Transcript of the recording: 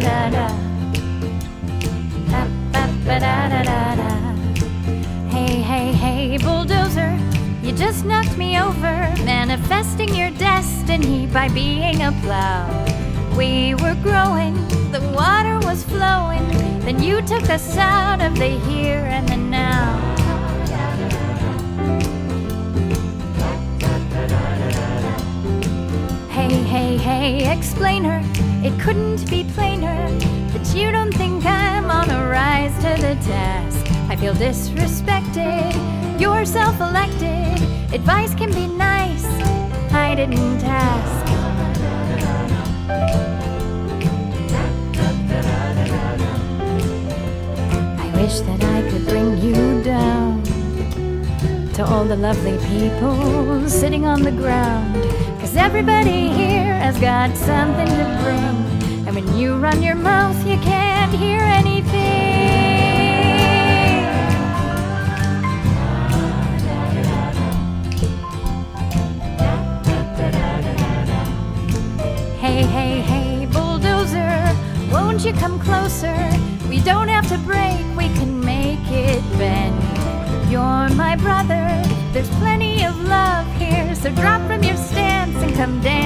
da. Ba-ba-da-da-da-da. Hey, hey, hey, bulldozer, you just knocked me over, manifesting your destiny by being a plow. We were growing, the water was flowing, then you took us out of the here and the now. Hey, hey, hey, explainer, it couldn't be plainer that you don't think I'm on a rise to the task. I feel disrespected, you're self-elected, advice can be nice, I didn't ask. I wish that I could bring you down to all the lovely people sitting on the ground, 'cause everybody here has got something to bring, and when you run your mouth you can't hear anything. Hey, hey, hey, bulldozer, won't you come closer? We don't have to break, we can make it bend. You're my brother, there's plenty of love here, so drop from your stance and come down.